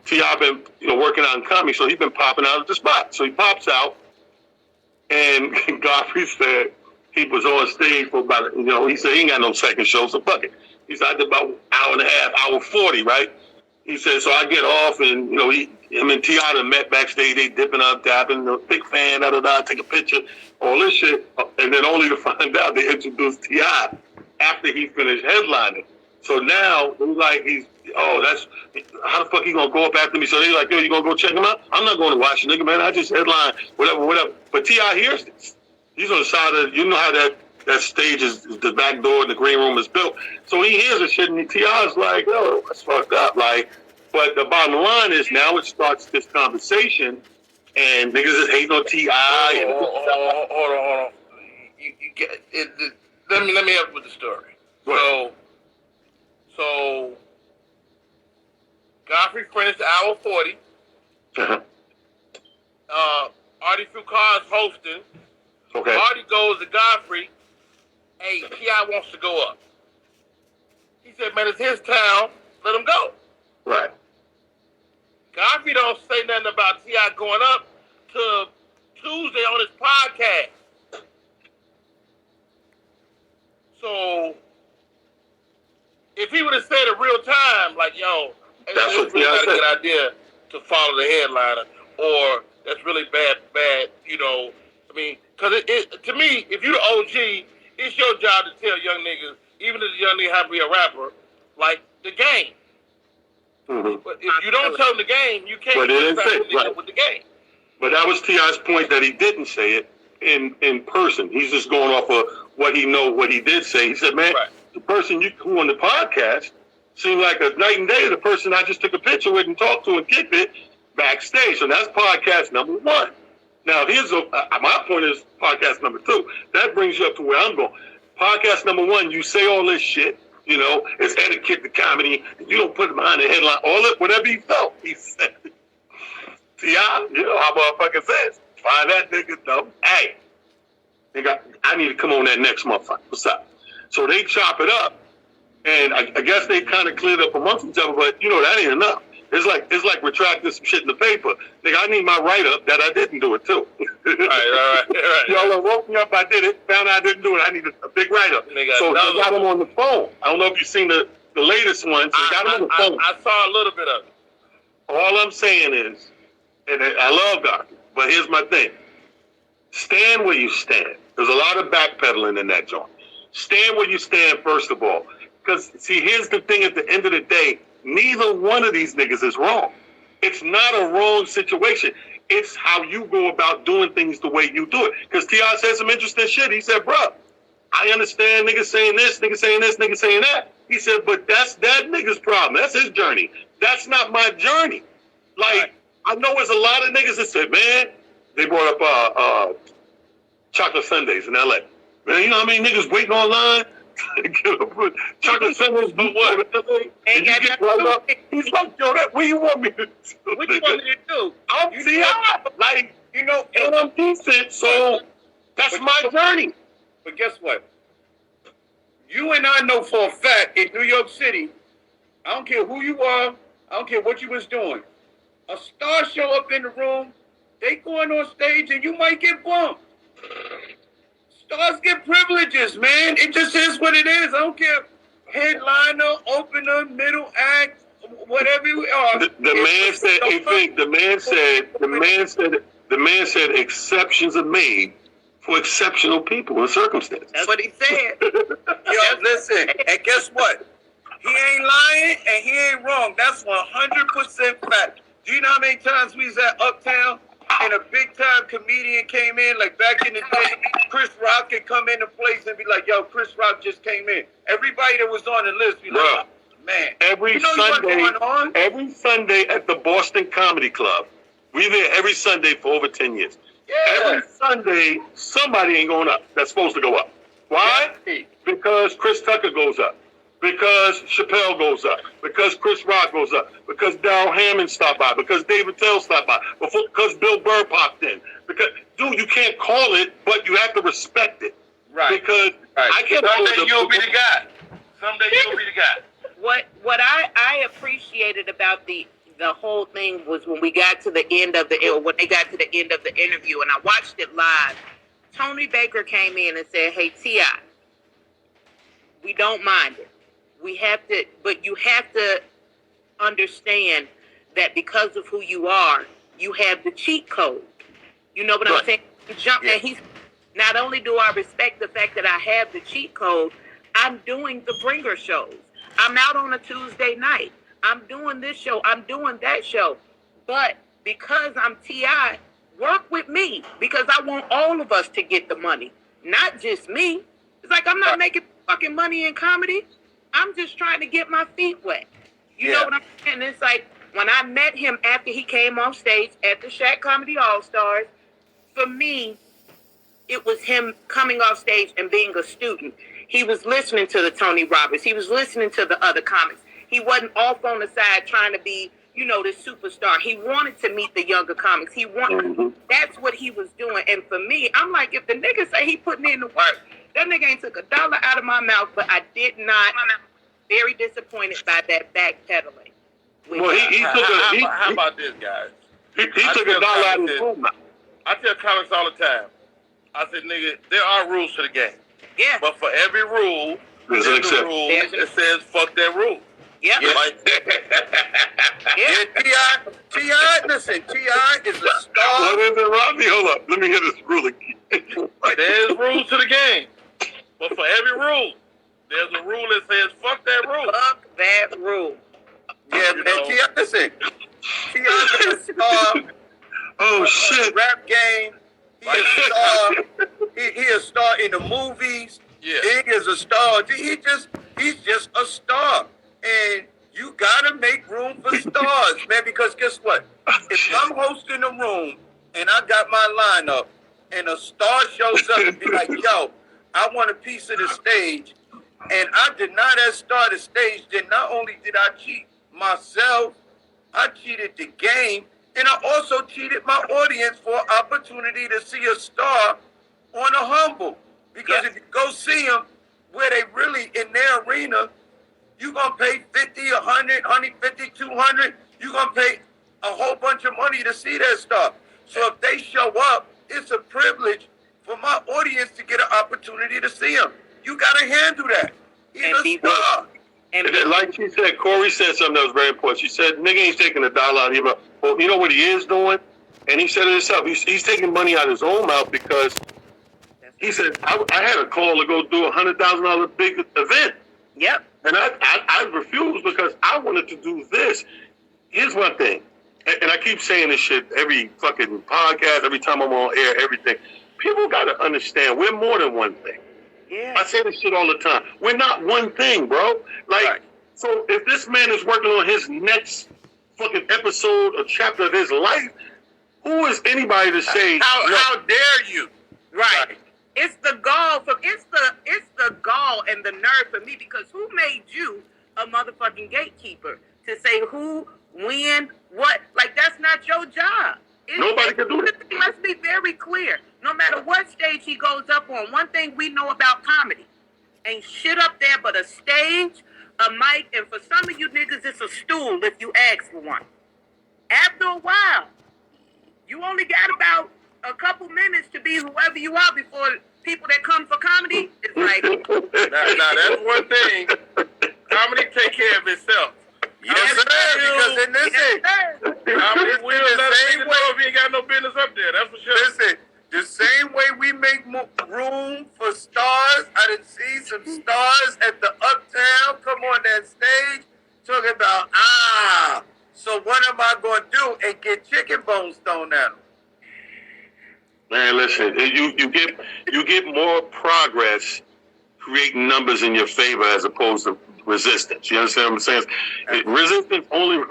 T.I. been working out in comedy, so he's been popping out at the spot. So he pops out, and Godfrey said he was on stage for about he said he ain't got no second show, so fuck it. He said I did about an hour and a half, hour 40, right? He said so I get off, and him and T.I. met backstage. They dipping up, dabbing, big fan, take a picture, all this shit, and then only to find out they introduced T.I. after he finished headlining. So now it was like that's how the fuck he gonna go up after me? So they like, yo, you gonna go check him out? I'm not going to watch the nigga, man. I just headline, whatever. But T.I. hears this. He's on the side of how that stage is the back door and the green room is built. So he hears the shit and T.I.'s like, yo, that's fucked up. Like, but the bottom line is now it starts this conversation and niggas is hating on T.I. Hold on. You get it. Let me help with the story. So Godfrey finished hour 40. Artie Foucault's hosting. Okay. Artie goes to Godfrey. Hey, T.I. wants to go up. He said, man, it's his town. Let him go. Right. Godfrey don't say nothing about T.I. going up till Tuesday on his podcast. So if he would have said it real time, like, yo, it's really not a good idea to follow the headliner, or that's really bad, I mean, because to me, if you're the OG, it's your job to tell young niggas, even if the young nigga have to be a rapper, like the game. Mm-hmm. But if you don't tell them the game, you can't with the game. But that was T.I.'s point that he didn't say it in person. He's just going off of what he did say. He said, man, the person who on the podcast seemed like a night and day. The person I just took a picture with and talked to and kicked it backstage. So that's podcast number 1. Now, here's my point is podcast number 2. That brings you up to where I'm going. Podcast number 1, you say all this shit. It's etiquette to comedy. You don't put it behind the headline. Whatever he felt, he said. T.I., how motherfucker says. Find that nigga, though. Hey, nigga, I need to come on that next motherfucker. What's up? So they chop it up. And I guess they kind of cleared up amongst each other, but that ain't enough. It's like retracting some shit in the paper. Nigga, I need my write-up that I didn't do it, too. All right. Y'all woke me up, I did it, found out I didn't do it. I need a big write-up. So they got him on the phone. I don't know if you've seen the latest one. So they got him on the phone. I saw a little bit of it. All I'm saying is, and I love Godfrey, but here's my thing. Stand where you stand. There's a lot of backpedaling in that joint. Stand where you stand, first of all. Because, see, here's the thing at the end of the day. Neither one of these niggas is wrong. It's not a wrong situation. It's how you go about doing things the way you do it. Because T.I. said some interesting shit. He said, bruh, I understand niggas saying this, niggas saying this, niggas saying that. He said, but that's that nigga's problem. That's his journey. That's not my journey. Like, I know there's a lot of niggas that said, man, they brought up chocolate sundaes in L.A. Man, you know how many niggas waiting online? Chocolate sundaes for what? And you get right up. He's like, yo, what do you want me to do? What do you want me to do? I'm T.I. Like, and I'm decent, so that's my journey. But guess what? You and I know for a fact in New York City, I don't care who you are, I don't care what you was doing. A star show up in the room, they going on stage and you might get bumped. Stars get privileges, man. It just is what it is. I don't care. Headliner, opener, middle act, whatever you are. The man said exceptions are made for exceptional people and circumstances. That's what he said. Yo, listen, and guess what? He ain't lying and he ain't wrong. That's 100% fact. Do you know how many times we was at Uptown and a big-time comedian came in, like back in the day, Chris Rock could come into place and be like, yo, Chris Rock just came in. Everybody that was on the list be like, oh, man. Every Sunday at the Boston Comedy Club, we there every Sunday for over 10 years. Yeah. Every Sunday, somebody ain't going up that's supposed to go up. Why? Because Chris Tucker goes up. Because Chappelle goes up. Because Chris Rock goes up. Because Darrell Hammond stopped by. Because David Tell stopped by. Because Bill Burr popped in. Because, dude, you can't call it, but you have to respect it. Right. Because I can't. Someday you'll be the guy. Someday you'll be the guy. What I appreciated about the the whole thing was when they got to the end of the interview, and I watched it live. Tony Baker came in and said, "Hey, T.I., we don't mind it. But you have to understand that because of who you are, you have the cheat code. You know what I'm saying? And he's not only do I respect the fact that I have the cheat code, I'm doing the bringer shows. I'm out on a Tuesday night. I'm doing this show. I'm doing that show. But because I'm T.I., work with me because I want all of us to get the money, not just me. It's like I'm not making fucking money in comedy. I'm just trying to get my feet wet. You know what I'm saying? It's like when I met him after he came off stage at the Shaq Comedy All-Stars, for me, it was him coming off stage and being a student. He was listening to the Tony Roberts. He was listening to the other comics. He wasn't off on the side trying to be, this superstar. He wanted to meet the younger comics. That's what he was doing. And for me, I'm like, if the nigga say he putting in the work, that nigga ain't took $1 out of my mouth, but I did not. Very disappointed by that backpedaling. Well, how about this, guys? He took $1 out of his own mouth. I tell comics all the time. I said, nigga, there are rules to the game. Yeah. But for every rule, there's a rule that says fuck that rule. Yeah. T.I., listen, T.I. is a star. What is it, Rodney? Hold up. Let me hear this rule again. There's rules to the game. But for every rule, there's a rule that says fuck that rule. Fuck that rule. Yeah, man. T.I., listen. T.I. is a star. Oh, shit. Rap game. He is a star. He is a star in the movies. Yeah. He is a star. He's just a star. And you gotta make room for stars, man, because guess what? If I'm hosting a room and I got my lineup and a star shows up and be like, yo, I want a piece of the stage, and I deny that star the stage, then not only did I cheat myself, I cheated the game, and I also cheated my audience for opportunity to see a star on a humble. Because if you go see them where they really in their arena, you're going to pay 50, 100, 150, 200. You're going to pay a whole bunch of money to see that stuff. So if they show up, it's a privilege for my audience to get an opportunity to see him. You got to handle that. He's a star. And like she said, Correy said something that was very important. She said, nigga ain't taking $1 out of your mouth. Well, you know what he is doing? And he said it himself. He's taking money out of his own mouth because he said, I had a call to go do a $100,000 big event. Yep. And I refused because I wanted to do this. Here's one thing, and I keep saying this shit every fucking podcast, every time I'm on air, everything. People got to understand we're more than one thing. Yeah. I say this shit all the time. We're not one thing, bro. So if this man is working on his next fucking episode or chapter of his life, who is anybody to say? How dare you? Right. It's the gall it's the gall and the nerve for me, because who made you a motherfucking gatekeeper to say who, when, what? Like, that's not your job. Nobody can do that. Let's be very clear. No matter what stage he goes up on, one thing we know about comedy, ain't shit up there but a stage, a mic, and for some of you niggas, it's a stool if you ask for one. After a while, you only got about a couple minutes to be whoever you are before people that come for comedy is like. Now that's one thing. Comedy take care of itself. Yes, sir. Because in this comedy will let a nigga know if he ain't got no business up there. That's for sure. Listen, the same way we make room for stars, I done see some stars at the Uptown come on that stage talking about, so what am I going to do? And get chicken bones thrown at them. Man, listen, you get more progress creating numbers in your favor as opposed to resistance. You understand what I'm saying? Resistance only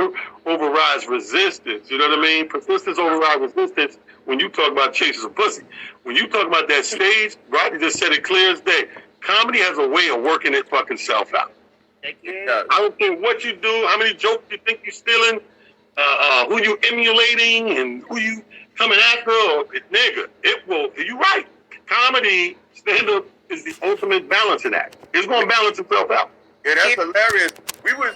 overrides resistance. You know what I mean? Persistence overrides resistance when you talk about chasing some pussy. When you talk about that stage, Rodney just said it clear as day. Comedy has a way of working its fucking self out. I don't care what you do, how many jokes you think you're stealing, who you emulating, and who you coming after, or nigga, it will. You're right. Comedy stand-up is the ultimate balancing act. It's going to balance itself out. Yeah, that's hilarious. We was